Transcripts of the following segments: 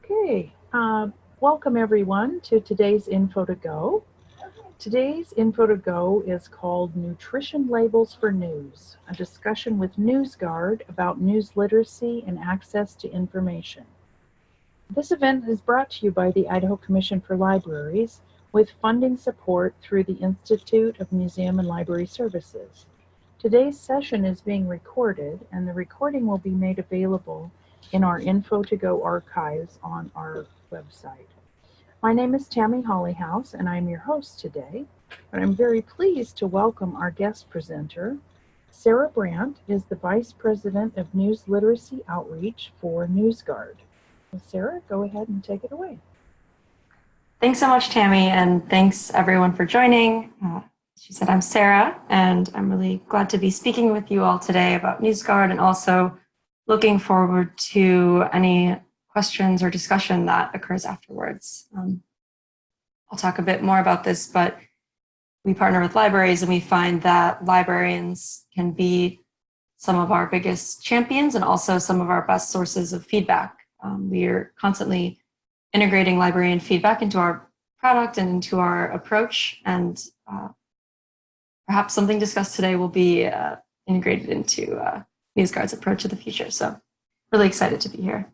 Okay, welcome everyone to today's Info2Go. Today's Info2Go is called Nutrition Labels for News, a discussion with NEWSGUARD about news literacy and access to information. This event is brought to you by the Idaho Commission for Libraries with funding support through the Institute of Museum and Library Services. Today's session is being recorded, and the recording will be made available in our Info2Go archives on our website. My name is Tammy Hollyhouse, and I'm your host today. And I'm very pleased to welcome our guest presenter. Sarah Brandt is the Vice President of News Literacy Outreach for NEWSGUARD. So Sarah, go ahead and take it away. Thanks so much, Tammy, and thanks everyone for joining. She said, I'm Sarah, and I'm really glad to be speaking with you all today about NEWSGUARD and also looking forward to any questions or discussion that occurs afterwards. I'll talk a bit more about this, but we partner with libraries and we find that librarians can be some of our biggest champions and also some of our best sources of feedback. We are constantly integrating librarian feedback into our product and into our approach, and perhaps something discussed today will be integrated into NEWSGUARD's approach of the future. So really excited to be here.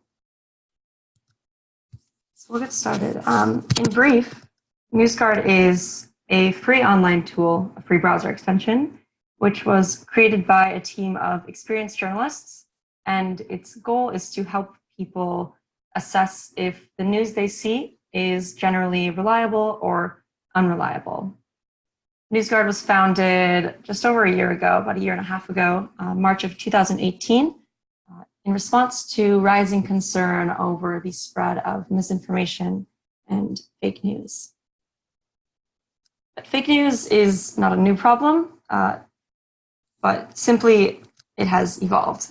So we'll get started. In brief, NEWSGUARD is a free online tool, a free browser extension, which was created by a team of experienced journalists. And its goal is to help people assess if the news they see is generally reliable or unreliable. NEWSGUARD was founded just over a year ago, about a year and a half ago, March of 2018, in response to rising concern over the spread of misinformation and fake news. But fake news is not a new problem, but simply it has evolved.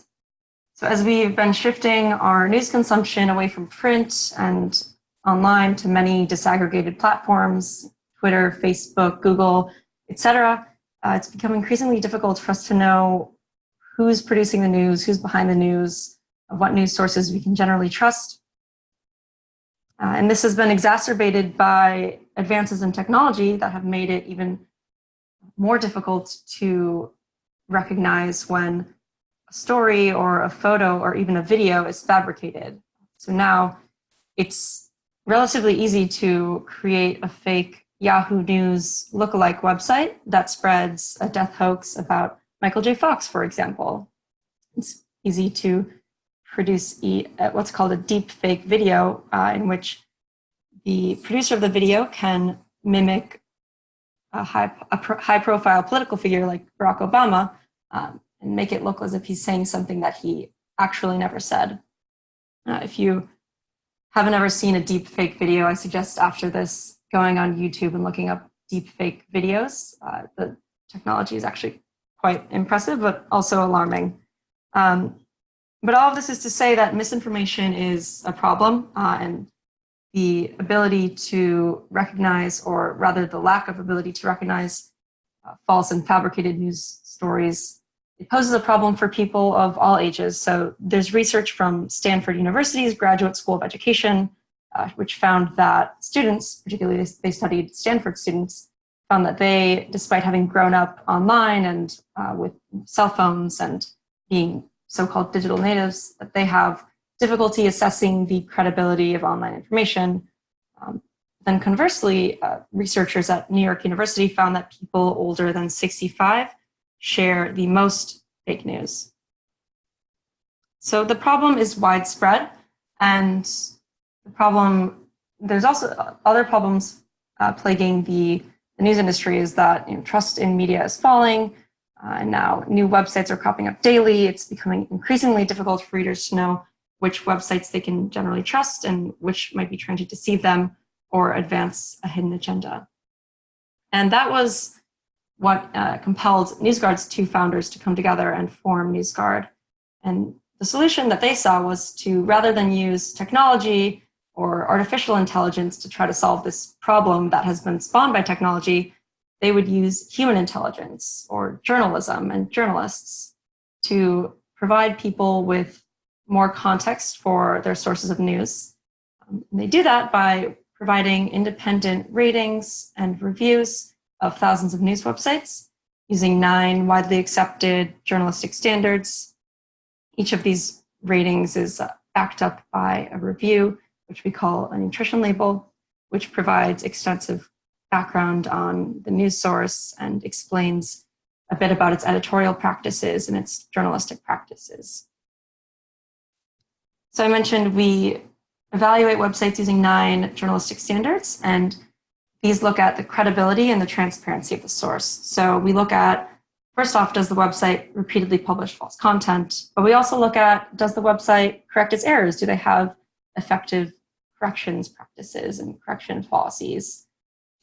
So as we've been shifting our news consumption away from print and online to many disaggregated platforms, Twitter, Facebook, Google, etc., it's become increasingly difficult for us to know who's producing the news, who's behind the news, what news sources we can generally trust. And this has been exacerbated by advances in technology that have made it even more difficult to recognize when a story or a photo or even a video is fabricated. So now it's relatively easy to create a fake Yahoo News lookalike website that spreads a death hoax about Michael J. Fox, for example. It's easy to produce what's called a deep fake video in which the producer of the video can mimic a high-profile political figure like Barack Obama and make it look as if he's saying something that he actually never said. If you haven't ever seen a deep fake video, I suggest after this going on YouTube and looking up deep fake videos. The technology is actually quite impressive, but also alarming. But all of this is to say that misinformation is a problem, and the ability to recognize, or rather the lack of ability to recognize false and fabricated news stories, it poses a problem for people of all ages. So there's research from Stanford University's Graduate School of Education, which found that students, particularly they studied Stanford students, found that they, despite having grown up online and with cell phones and being so-called digital natives, that they have difficulty assessing the credibility of online information. Then conversely, researchers at New York University found that people older than 65 share the most fake news. So the problem is widespread, and there's also other problems plaguing the news industry is that trust in media is falling, and now new websites are cropping up daily. It's becoming increasingly difficult for readers to know which websites they can generally trust and which might be trying to deceive them or advance a hidden agenda. And that was what compelled NEWSGUARD's two founders to come together and form NEWSGUARD. And the solution that they saw was to, rather than use technology or artificial intelligence to try to solve this problem that has been spawned by technology, they would use human intelligence or journalism and journalists to provide people with more context for their sources of news, And they do that by providing independent ratings and reviews of thousands of news websites using 9 widely accepted journalistic standards. Each of these ratings is backed up by a review, which we call a nutrition label, which provides extensive background on the news source and explains a bit about its editorial practices and its journalistic practices. So I mentioned we evaluate websites using 9 journalistic standards, and these look at the credibility and the transparency of the source. So we look at, first off, does the website repeatedly publish false content? But we also look at, does the website correct its errors? Do they have effective corrections practices and correction policies?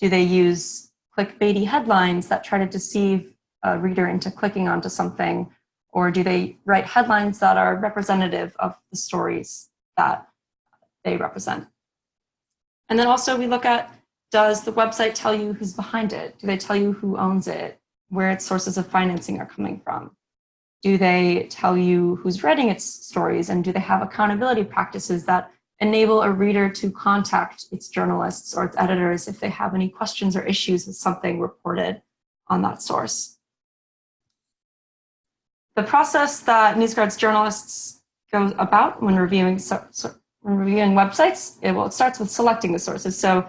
Do they use clickbaity headlines that try to deceive a reader into clicking onto something? Or do they write headlines that are representative of the stories that they represent? And then also we look at, does the website tell you who's behind it? Do they tell you who owns it, where its sources of financing are coming from? Do they tell you who's writing its stories? And do they have accountability practices that enable a reader to contact its journalists or its editors if they have any questions or issues with something reported on that source? The process that NEWSGUARD'S journalists go about when reviewing websites, it starts with selecting the sources. So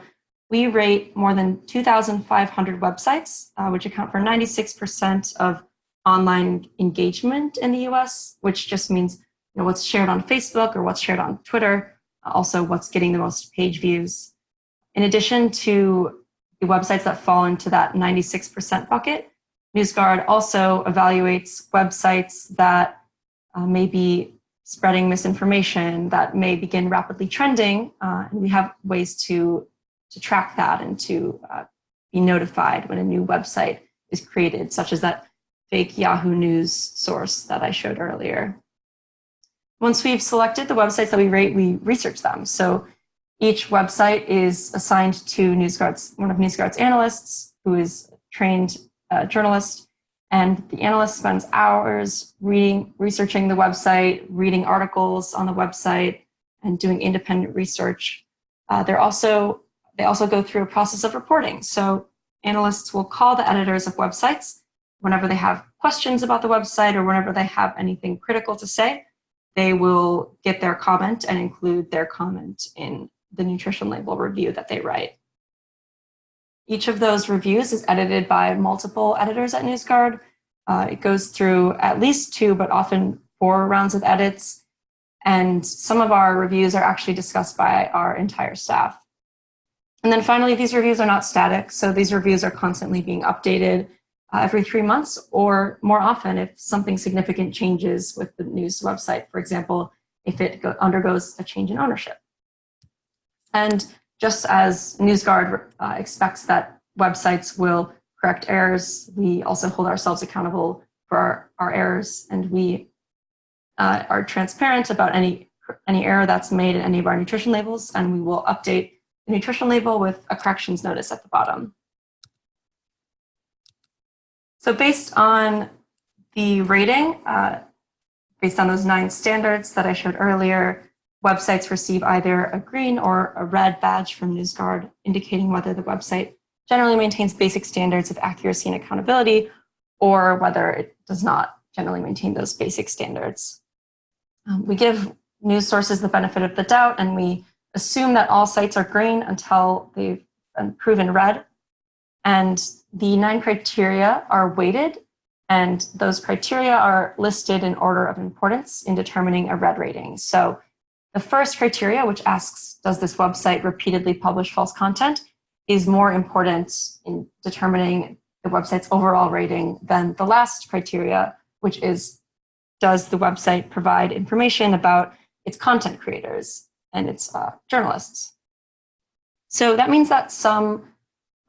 we rate more than 2,500 websites, which account for 96% of online engagement in the US, which just means what's shared on Facebook or what's shared on Twitter, also what's getting the most page views. In addition to the websites that fall into that 96% bucket, NEWSGUARD also evaluates websites that may be spreading misinformation, that may begin rapidly trending, and we have ways to track that and to be notified when a new website is created, such as that fake Yahoo News source that I showed earlier. Once we've selected the websites that we rate, we research them. So each website is assigned to one of NEWSGUARD'S analysts, who is a trained journalist, and the analyst spends hours researching the website, reading articles on the website, and doing independent research. They also go through a process of reporting. So analysts will call the editors of websites whenever they have questions about the website or whenever they have anything critical to say. They will get their comment and include their comment in the nutrition label review that they write. Each of those reviews is edited by multiple editors at NEWSGUARD. It goes through at least 2, but often 4 rounds of edits. And some of our reviews are actually discussed by our entire staff. And then finally, these reviews are not static. So these reviews are constantly being updated every 3 months or more often if something significant changes with the news website. For example, if it undergoes a change in ownership. And just as NEWSGUARD expects that websites will correct errors, we also hold ourselves accountable for our errors, and we are transparent about any error that's made in any of our nutrition labels, and we will update the nutrition label with a corrections notice at the bottom. So based on the rating, based on those 9 standards that I showed earlier, websites receive either a green or a red badge from NEWSGUARD, indicating whether the website generally maintains basic standards of accuracy and accountability, or whether it does not generally maintain those basic standards. We give news sources the benefit of the doubt, and we assume that all sites are green until they've been proven red. And the 9 criteria are weighted, and those criteria are listed in order of importance in determining a red rating. So the first criteria, which asks, does this website repeatedly publish false content, is more important in determining the website's overall rating than the last criteria, which is, does the website provide information about its content creators and its journalists? So that means that some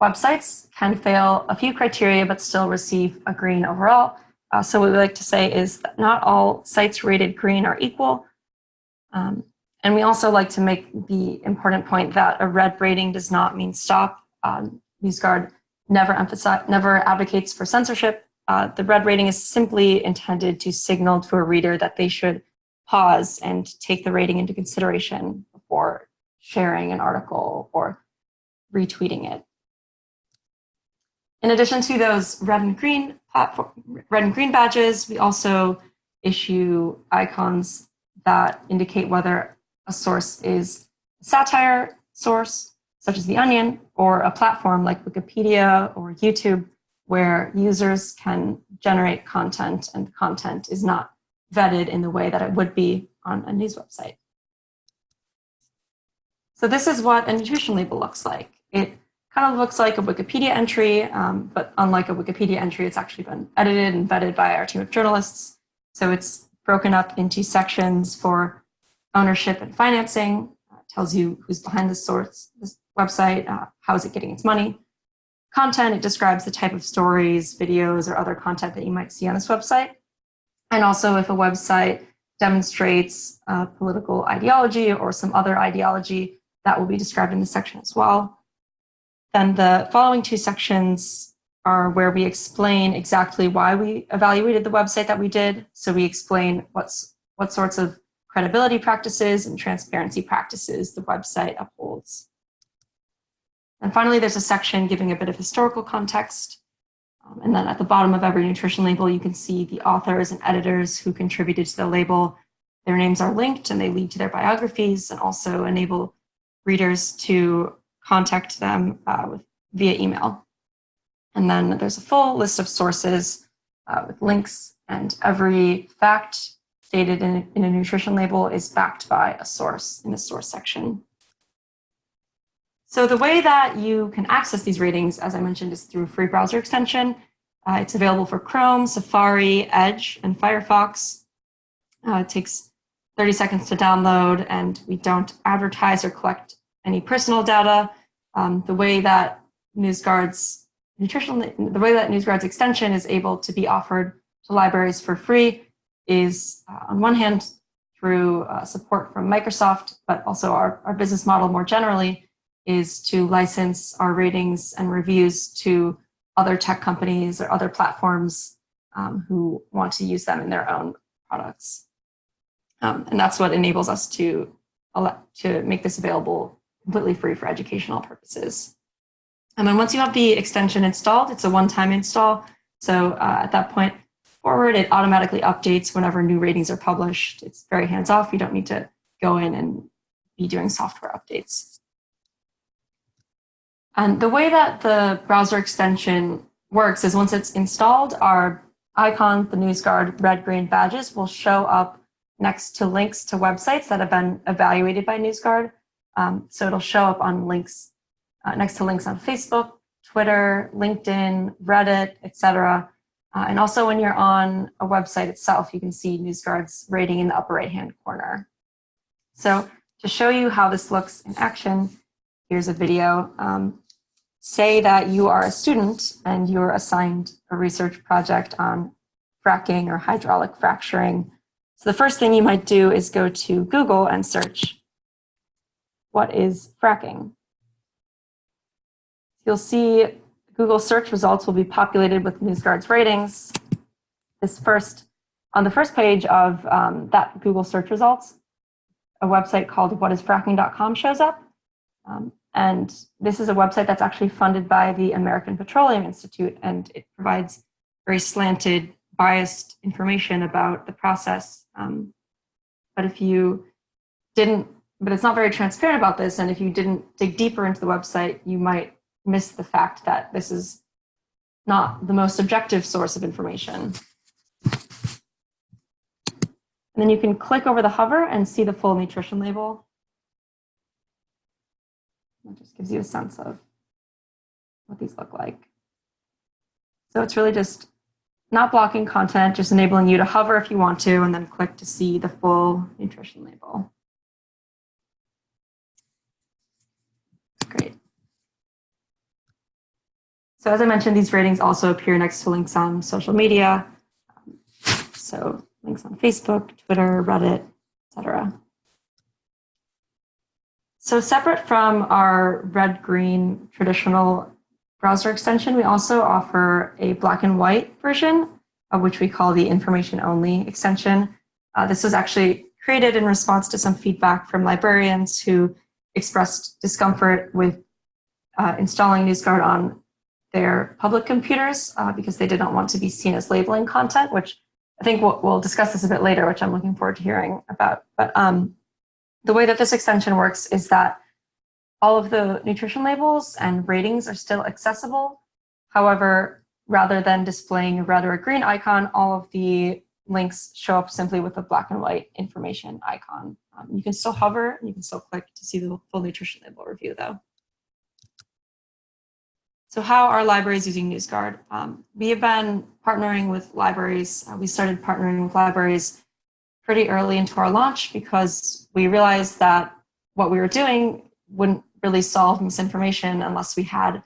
websites can fail a few criteria but still receive a green overall. So what we like to say is that not all sites rated green are equal. And we also like to make the important point that a red rating does not mean stop. NEWSGUARD never advocates for censorship. The red rating is simply intended to signal to a reader that they should pause and take the rating into consideration before sharing an article or retweeting it. In addition to those red and green badges, we also issue icons that indicate whether a source is a satire source, such as The Onion, or a platform like Wikipedia or YouTube, where users can generate content and content is not vetted in the way that it would be on a news website. So this is what a nutrition label looks like. It kind of looks like a Wikipedia entry, but unlike a Wikipedia entry, it's actually been edited and vetted by our team of journalists. So it's broken up into sections for ownership and financing. Tells you who's behind this website, how is it getting its money. Content, it describes the type of stories, videos, or other content that you might see on this website. And also if a website demonstrates political ideology or some other ideology, that will be described in this section as well. Then the following two sections are where we explain exactly why we evaluated the website that we did. So we explain what sorts of credibility practices and transparency practices the website upholds. And finally, there's a section giving a bit of historical context. And then at the bottom of every nutrition label, you can see the authors and editors who contributed to the label. Their names are linked and they lead to their biographies and also enable readers to contact them via email. And then there's a full list of sources with links, and every fact stated in a nutrition label is backed by a source in the source section. So the way that you can access these ratings, as I mentioned, is through a free browser extension. It's available for Chrome, Safari, Edge, and Firefox. It takes 30 seconds to download, and we don't advertise or collect any personal data. The way that NEWSGUARD'S extension is able to be offered to libraries for free is, on one hand, through support from Microsoft, but also our business model more generally is to license our ratings and reviews to other tech companies or other platforms who want to use them in their own products. And that's what enables us to make this available completely free for educational purposes. And then once you have the extension installed, it's a one-time install. So at that point forward, it automatically updates whenever new ratings are published. It's very hands-off. You don't need to go in and be doing software updates. And the way that the browser extension works is once it's installed, our icons, the NEWSGUARD red-green badges, will show up next to links to websites that have been evaluated by NEWSGUARD. So it'll show up on links, next to links on Facebook, Twitter, LinkedIn, Reddit, etc. And also when you're on a website itself, you can see NEWSGUARD'S rating in the upper right-hand corner. So to show you how this looks in action, here's a video. Say that you are a student and you're assigned a research project on fracking or hydraulic fracturing. So the first thing you might do is go to Google and search, what is fracking? You'll see Google search results will be populated with NEWSGUARD'S ratings. On the first page of that Google search results, a website called whatisfracking.com shows up. And this is a website that's actually funded by the American Petroleum Institute, and it provides very slanted, biased information about the process. But it's not very transparent about this, and if you didn't dig deeper into the website, you might miss the fact that this is not the most objective source of information. And then you can click over the hover and see the full nutrition label. It just gives you a sense of what these look like. So it's really just not blocking content, just enabling you to hover if you want to, and then click to see the full nutrition label. Great. So as I mentioned, these ratings also appear next to links on social media. So links on Facebook, Twitter, Reddit, etc. So separate from our red-green traditional browser extension, we also offer a black and white version, of which we call the information-only extension. This was actually created in response to some feedback from librarians who expressed discomfort with installing NewsGuard on their public computers because they did not want to be seen as labeling content, which I think we'll discuss this a bit later, which I'm looking forward to hearing about. But the way that this extension works is that all of the nutrition labels and ratings are still accessible. However, rather than displaying a red or a green icon, all of the links show up simply with a black and white information icon. You can still hover and you can still click to see the full nutrition label review though. So how are libraries using NewsGuard? We have been partnering with libraries. We started partnering with libraries pretty early into our launch because we realized that what we were doing wouldn't really solve misinformation unless we had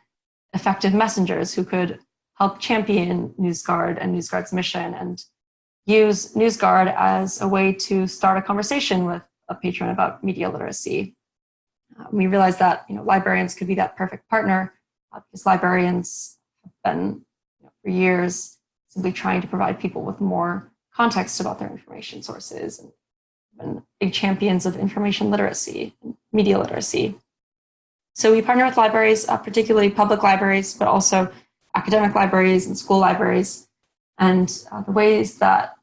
effective messengers who could help champion NewsGuard and NewsGuard's mission and use NewsGuard as a way to start a conversation with a patron about media literacy. We realized that librarians could be that perfect partner because librarians have been for years simply trying to provide people with more context about their information sources and been big champions of information literacy and media literacy. So we partner with libraries, particularly public libraries, but also academic libraries and school libraries. And the way that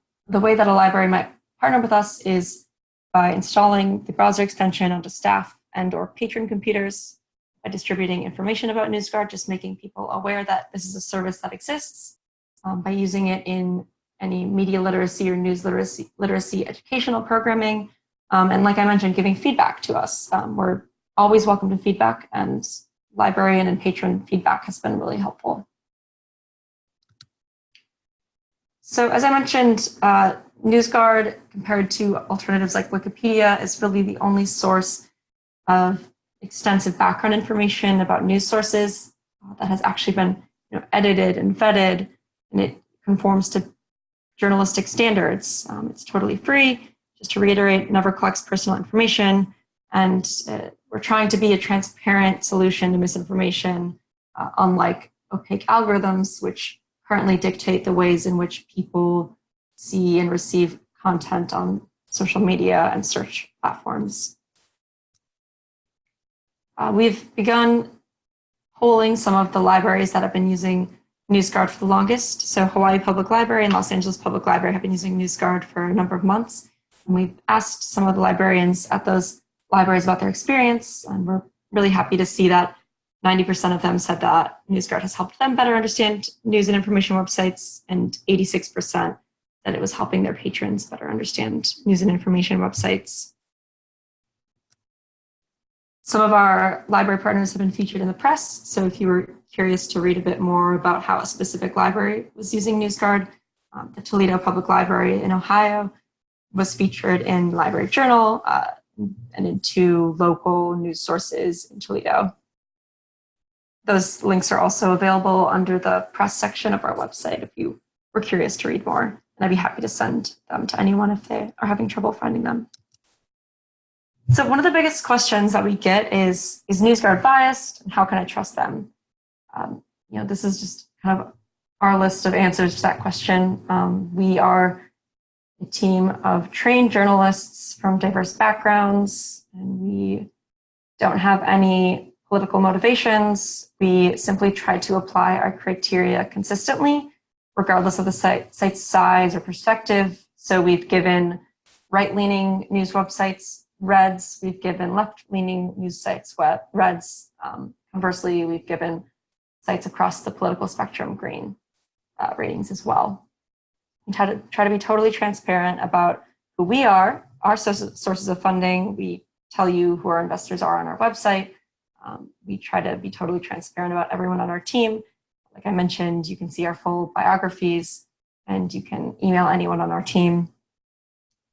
a library might partner with us is by installing the browser extension onto staff and or patron computers, by distributing information about NewsGuard, just making people aware that this is a service that exists, by using it in any media literacy or news literacy educational programming, and like I mentioned, giving feedback to us. We're always welcome to feedback, and librarian and patron feedback has been really helpful. So as I mentioned, NewsGuard, compared to alternatives like Wikipedia, is really the only source of extensive background information about news sources that has actually been edited and vetted, and it conforms to journalistic standards. It's totally free. Just to reiterate, never collects personal information, and we're trying to be a transparent solution to misinformation, unlike opaque algorithms, which currently dictate the ways in which people see and receive content on social media and search platforms. We've begun polling some of the libraries that have been using NewsGuard for the longest. So Hawaii Public Library and Los Angeles Public Library have been using NewsGuard for a number of months. And we've asked some of the librarians at those libraries about their experience, and we're really happy to see that 90% of them said that NewsGuard has helped them better understand news and information websites, and 86% that it was helping their patrons better understand news and information websites. Some of our library partners have been featured in the press, so if you were curious to read a bit more about how a specific library was using NewsGuard, the Toledo Public Library in Ohio was featured in Library Journal and in 2 local news sources in Toledo. Those links are also available under the press section of our website if you were curious to read more, and I'd be happy to send them to anyone if they are having trouble finding them. So one of the biggest questions that we get is NewsGuard biased, and how can I trust them? This is just kind of our list of answers to that question. We are a team of trained journalists from diverse backgrounds, and we don't have any political motivations. We simply try to apply our criteria consistently, regardless of the site's size or perspective. So we've given right-leaning news websites reds, we've given left-leaning news sites reds. Conversely, we've given sites across the political spectrum green ratings as well. We try to be totally transparent about who we are, our sources of funding. We tell you who our investors are on our website. We try to be totally transparent about everyone on our team. Like I mentioned, you can see our full biographies, and you can email anyone on our team.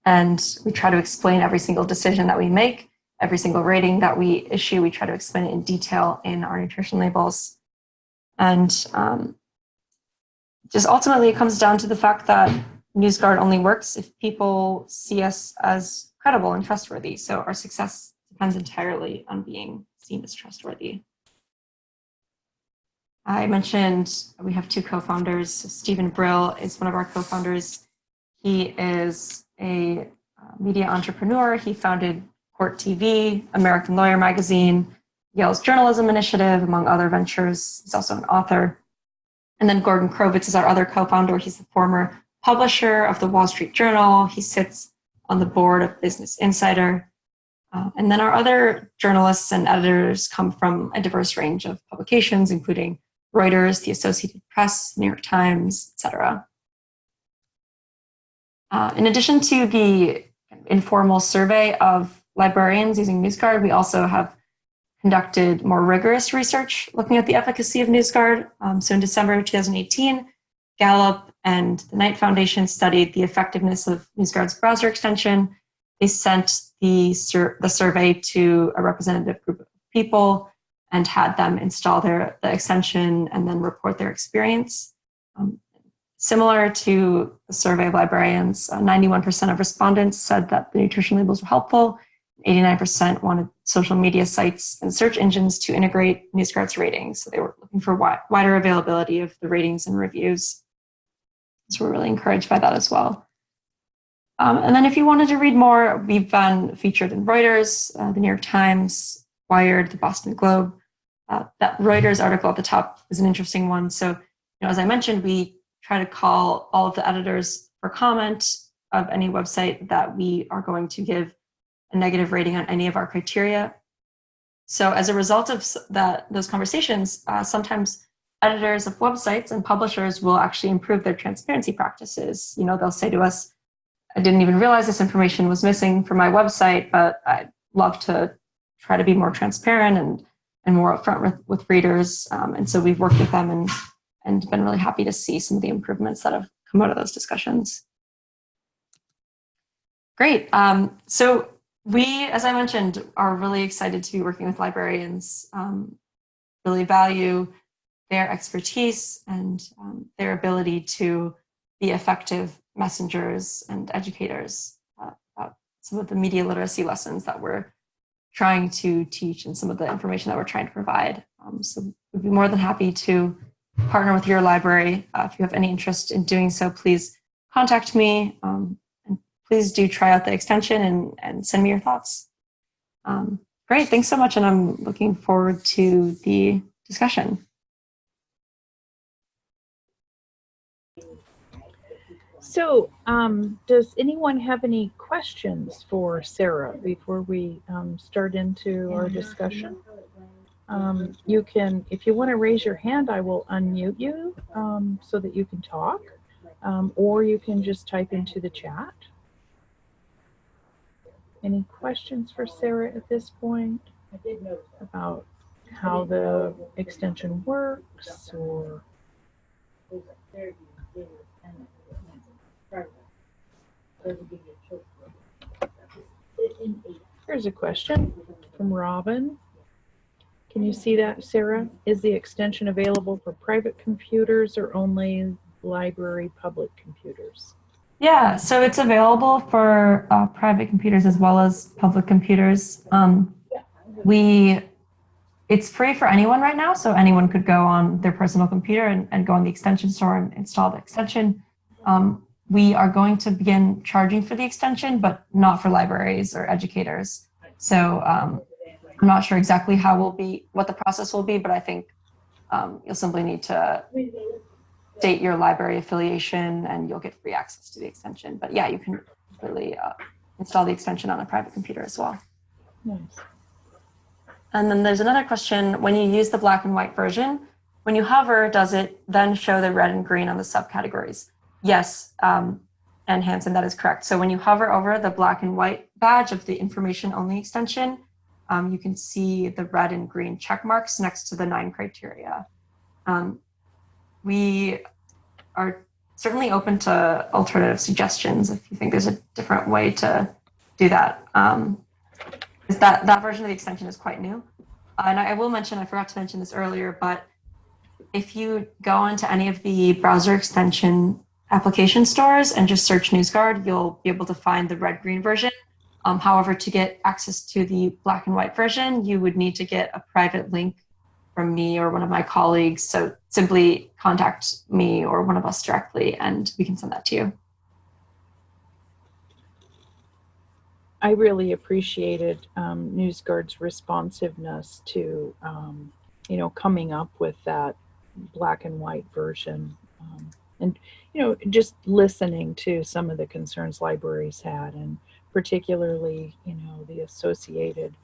And we try to explain every single decision that we make, every single rating that we issue. We try to explain it in detail in our nutrition labels. And just ultimately, it comes down to the fact that NewsGuard only works if people see us as credible and trustworthy. So our success depends entirely on being seen as trustworthy. I mentioned we have 2 co-founders. Stephen Brill is one of our co-founders. He is a media entrepreneur. He founded Court TV, American Lawyer Magazine, Yale's Journalism Initiative, among other ventures. He's also an author. And then Gordon Krovitz is our other co-founder. He's the former publisher of the Wall Street Journal. He sits on the board of Business Insider. And then our other journalists and editors come from a diverse range of publications, including Reuters, the Associated Press, New York Times, etc. In addition to the informal survey of librarians using NewsGuard, we also have conducted more rigorous research looking at the efficacy of NewsGuard. So in December 2018, Gallup and the Knight Foundation studied the effectiveness of NewsGuard's browser extension. They sent the survey to a representative group of people and had them install the extension and then report their experience. Similar to the survey of librarians, 91% of respondents said that the nutrition labels were helpful. 89% wanted social media sites and search engines to integrate NewsGuard's ratings. So they were looking for wider availability of the ratings and reviews. So we're really encouraged by that as well. And then if you wanted to read more, we've been featured in Reuters, the New York Times, Wired, the Boston Globe. That Reuters article at the top is an interesting one. So, as I mentioned, we try to call all of the editors for comment of any website that we are going to give a negative rating on any of our criteria. So as a result of those conversations, sometimes editors of websites and publishers will actually improve their transparency practices. They'll say to us, I didn't even realize this information was missing from my website, but I'd love to try to be more transparent and more upfront with readers. And so we've worked with them and been really happy to see some of the improvements that have come out of those discussions. Great. So we, as I mentioned, are really excited to be working with librarians, really value their expertise and their ability to be effective messengers and educators about some of the media literacy lessons that we're trying to teach and some of the information that we're trying to provide. So we'd be more than happy to partner with your library. If you have any interest in doing so, please contact me. And please do try out the extension and send me your thoughts. Great, thanks so much. And I'm looking forward to the discussion. So does anyone have any questions for Sarah before we start into our discussion? You can, if you want to raise your hand, I will unmute you so that you can talk, or you can just type into the chat. Any questions for Sarah at this point about how the extension works, or? Here's a question from Robin. Can you see that, Sarah? Is the extension available for private computers or only library public computers? Yeah, so it's available for private computers as well as public computers. It's free for anyone right now, so anyone could go on their personal computer and go on the extension store and install the extension. We are going to begin charging for the extension, but not for libraries or educators. So I'm not sure exactly what the process will be, but I think you'll simply need to state your library affiliation and you'll get free access to the extension. But yeah, you can really install the extension on a private computer as well. Nice. And then there's another question. When you use the black and white version, when you hover, does it then show the red and green on the subcategories? Yes, and Hanson, that is correct. So when you hover over the black and white badge of the information only extension, you can see the red and green check marks next to the 9 criteria. We are certainly open to alternative suggestions if you think there's a different way to do that. That version of the extension is quite new. And I will mention, I forgot to mention this earlier, but if you go into any of the browser extension application stores and just search NewsGuard, you'll be able to find the red-green version. However, to get access to the black and white version, you would need to get a private link from me or one of my colleagues. So simply contact me or one of us directly and we can send that to you. I really appreciated NewsGuard's responsiveness to, coming up with that black and white version. And, just listening to some of the concerns libraries had, and particularly, the associated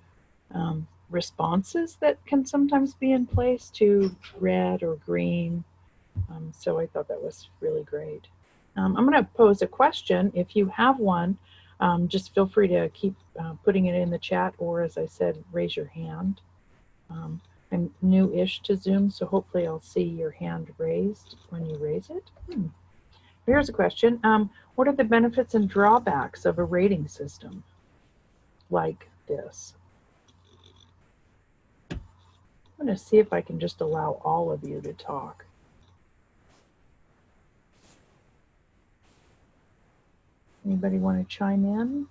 responses that can sometimes be in place to red or green. So I thought that was really great. I'm going to pose a question. If you have one, just feel free to keep putting it in the chat, or as I said, raise your hand. I'm new-ish to Zoom, so hopefully I'll see your hand raised when you raise it. Here's a question. What are the benefits and drawbacks of a rating system like this? I'm going to see if I can just allow all of you to talk. Anybody want to chime in?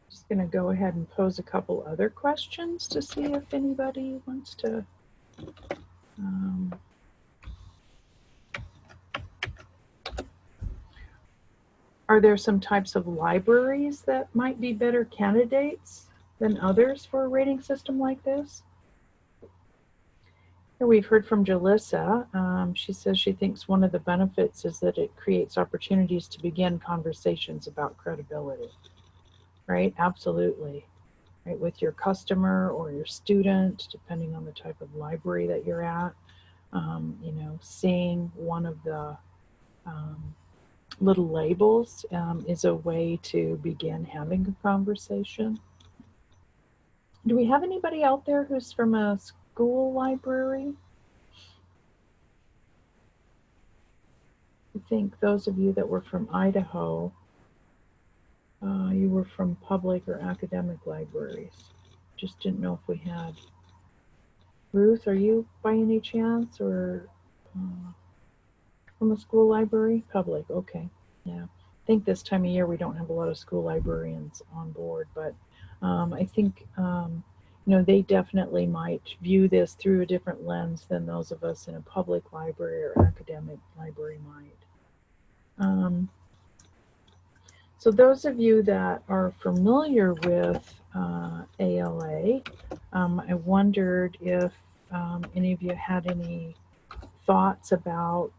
Just going to go ahead and pose a couple other questions to see if anybody wants to. Are there some types of libraries that might be better candidates than others for a rating system like this? Here we've heard from Jalissa. She says she thinks one of the benefits is that it creates opportunities to begin conversations about credibility. Right? Absolutely. Right? With your customer or your student, depending on the type of library that you're at, seeing one of the little labels is a way to begin having a conversation. Do we have anybody out there who's from a school library? I think those of you that were from Idaho, you were from public or academic libraries. Just didn't know if we had. Ruth, are you by any chance, or from a school library? Public, okay. Yeah, I think this time of year we don't have a lot of school librarians on board, but I think they definitely might view this through a different lens than those of us in a public library or academic library might. So those of you that are familiar with ALA, I wondered if any of you had any thoughts about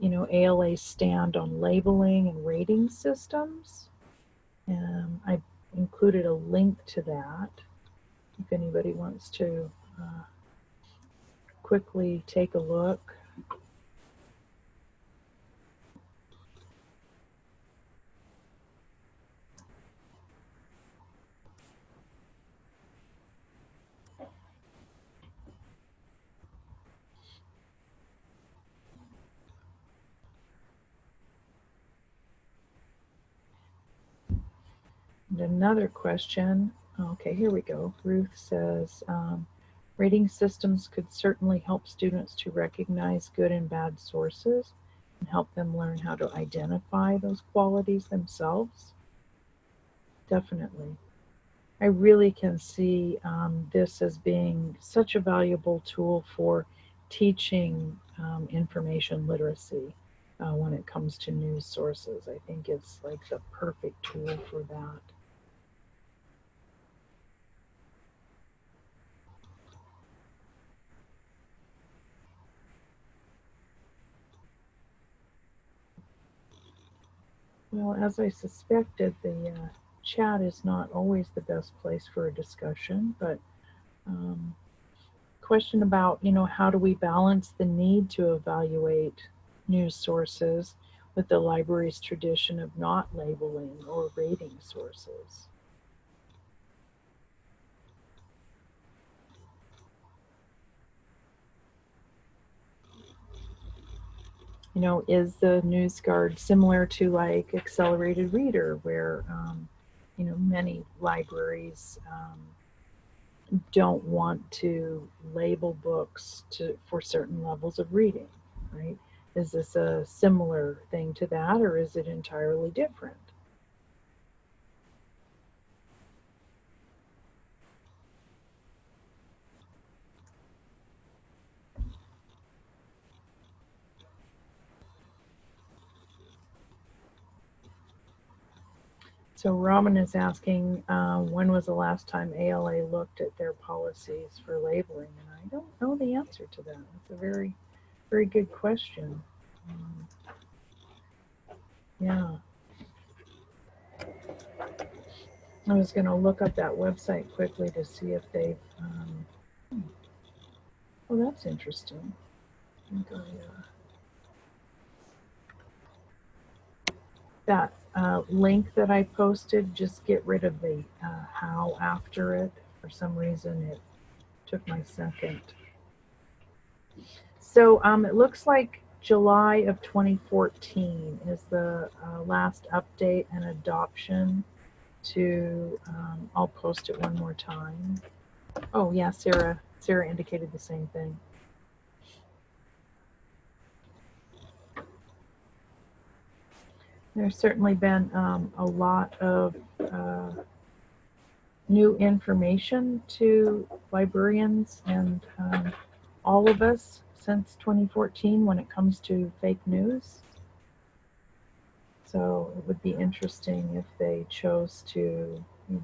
ALA's stand on labeling and rating systems. I included a link to that if anybody wants to quickly take a look. And another question. Okay, here we go. Ruth says, rating systems could certainly help students to recognize good and bad sources and help them learn how to identify those qualities themselves. Definitely. I really can see this as being such a valuable tool for teaching information literacy when it comes to news sources. I think it's like the perfect tool for that. Well, as I suspected, the chat is not always the best place for a discussion, but question about, how do we balance the need to evaluate news sources with the library's tradition of not labeling or rating sources? Is the NewsGuard similar to like Accelerated Reader, where, many libraries don't want to label books for certain levels of reading, right? Is this a similar thing to that, or is it entirely different? So Robin is asking, when was the last time ALA looked at their policies for labeling? And I don't know the answer to that. It's a very, very good question. Yeah. I was going to look up that website quickly to see if they've, oh, that's interesting. That link that I posted, just get rid of the how after it. For some reason, it took my second. So it looks like July of 2014 is the last update and adoption to, I'll post it one more time. Oh yeah, Sarah indicated the same thing. There's certainly been a lot of new information to librarians and all of us since 2014 when it comes to fake news. So it would be interesting if they chose to, you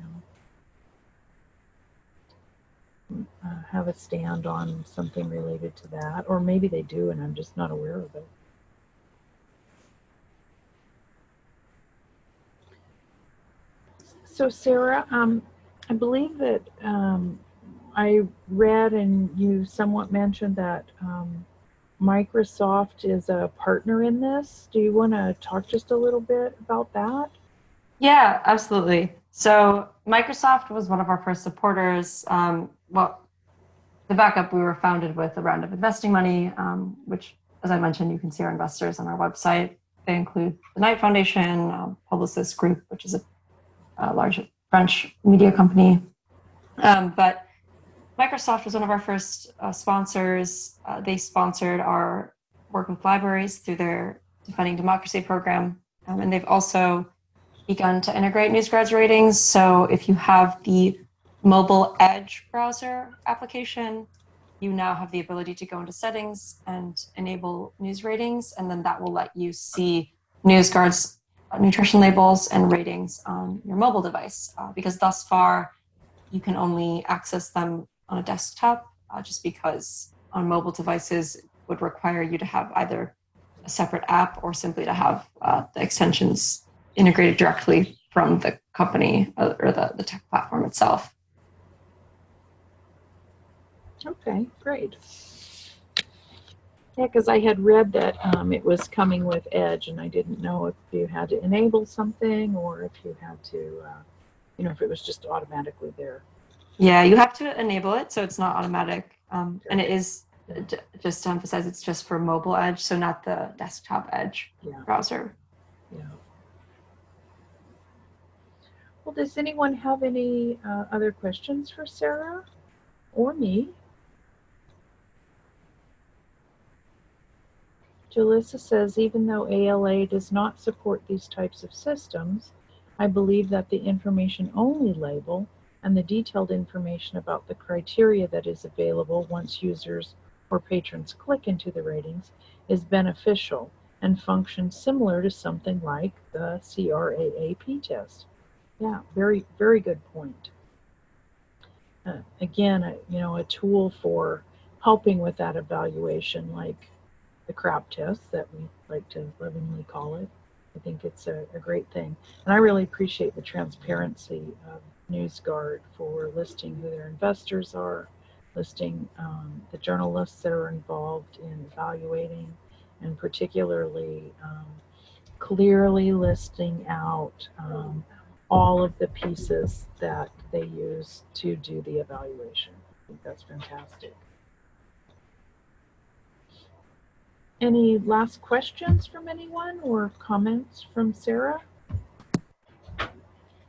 know, have a stand on something related to that, or maybe they do and I'm just not aware of it. So Sarah, I believe that I read and you somewhat mentioned that Microsoft is a partner in this. Do you want to talk just a little bit about that? Yeah, absolutely. So Microsoft was one of our first supporters. Well, the backup, we were founded with a round of investing money, which, as I mentioned, you can see our investors on our website. They include the Knight Foundation, Publicis Group, which is a large French media company. But Microsoft was one of our first sponsors. They sponsored our work with libraries through their Defending Democracy program. And they've also begun to integrate NEWSGUARD'S ratings. So if you have the mobile Edge browser application, you now have the ability to go into settings and enable news ratings, and then that will let you see NEWSGUARD'S nutrition labels and ratings on your mobile device, because thus far you can only access them on a desktop, just because on mobile devices it would require you to have either a separate app or simply to have the extensions integrated directly from the company or the tech platform itself. Okay, great. Yeah, because I had read that it was coming with Edge, and I didn't know if you had to enable something or if you had to, you know, if it was just automatically there. Yeah, you have to enable it so it's not automatic. And it is, just to emphasize, it's just for mobile Edge, so not the desktop Edge browser. Yeah. Well, does anyone have any other questions for Sarah or me? Jalissa says, even though ALA does not support these types of systems, I believe that the information-only label and the detailed information about the criteria that is available once users or patrons click into the ratings is beneficial and functions similar to something like the CRAAP test. Yeah, very, very good point. Again, you know, a tool for helping with that evaluation, like the crap test that we like to lovingly call it. I think it's a great thing. And I really appreciate the transparency of NEWSGUARD for listing who their investors are, listing the journalists that are involved in evaluating, and particularly clearly listing out all of the pieces that they use to do the evaluation. I think that's fantastic. Any last questions from anyone or comments from Sarah?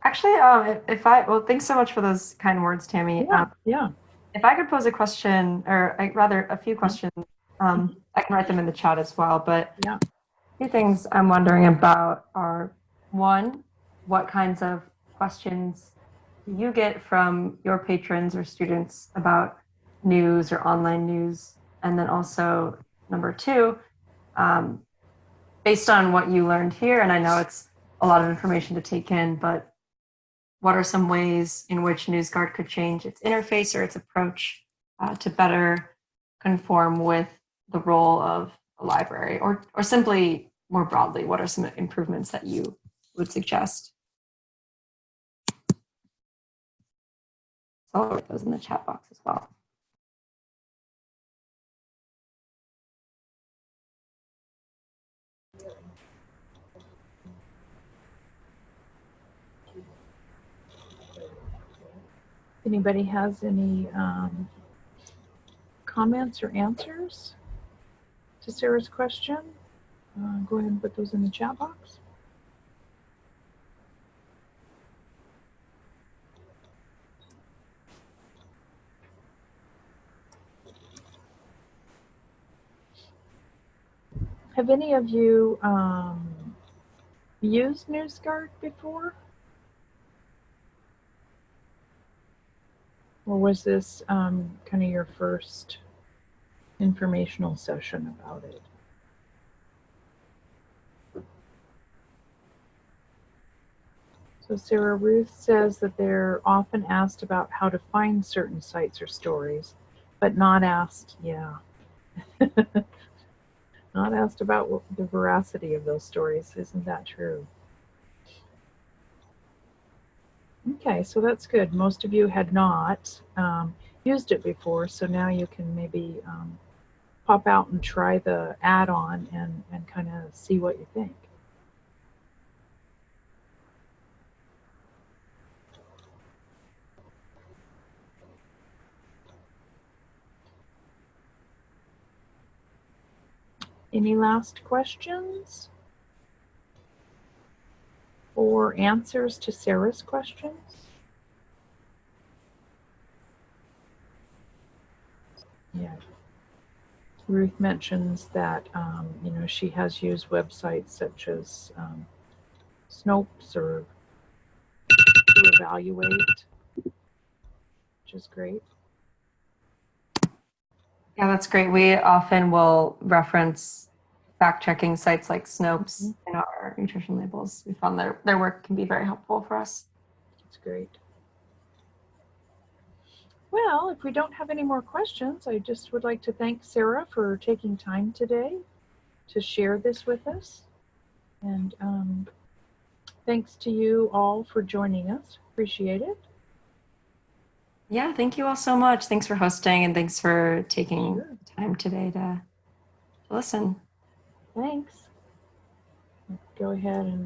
Actually, well, thanks so much for those kind words, Tammy. Yeah. If I could pose a question, or rather a few questions, I can write them in the chat as well. But Yeah. two things I'm wondering about are, one, what kinds of questions do you get from your patrons or students about news or online news? And then also, number two, um, based on what you learned here, and I know it's a lot of information to take in, but what are some ways in which NewsGuard could change its interface or its approach to better conform with the role of a library, or simply more broadly, what are some improvements that you would suggest? So I'll write those in the chat box as well. Anybody has any comments or answers to Sarah's question? Go ahead and put those in the chat box. Have any of you used NewsGuard before? Or was this kind of your first informational session about it? So Sarah Ruth says that they're often asked about how to find certain sites or stories, but not asked, yeah. Not asked about the veracity of those stories. Isn't that true? Okay, so that's good. Most of you had not used it before, so now you can maybe pop out and try the add-on and kind of see what you think. Any last questions? Or answers to Sarah's questions? Yeah. Ruth mentions that, you know, she has used websites such as Snopes or to evaluate, which is great. Yeah, that's great. We often will reference fact-checking sites like Snopes in our nutrition labels. We found their work can be very helpful for us. That's great. Well, if we don't have any more questions, I just would like to thank Sarah for taking time today to share this with us. And thanks to you all for joining us. Appreciate it. Yeah, thank you all so much. Thanks for hosting, and thanks for taking time today to listen. Thanks. Go ahead and